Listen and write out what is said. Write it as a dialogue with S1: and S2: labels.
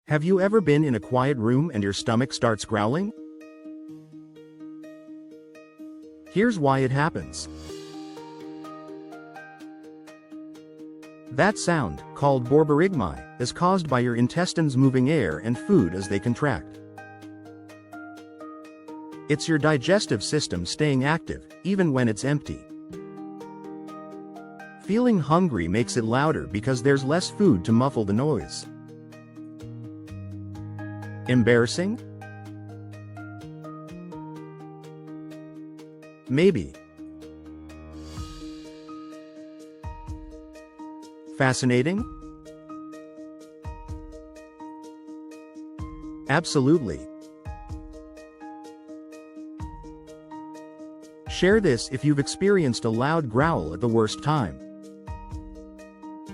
S1: Have you ever been in a quiet room and your stomach starts growling? Here's why it happens. That sound, called borborygmi, is caused by your intestines moving air and food as they contract. It's your digestive system staying active, even when it's empty. Feeling hungry makes it louder because there's less food to muffle the noise. Embarrassing? Maybe. Fascinating? Absolutely. Share this if you've experienced a loud growl at the worst time.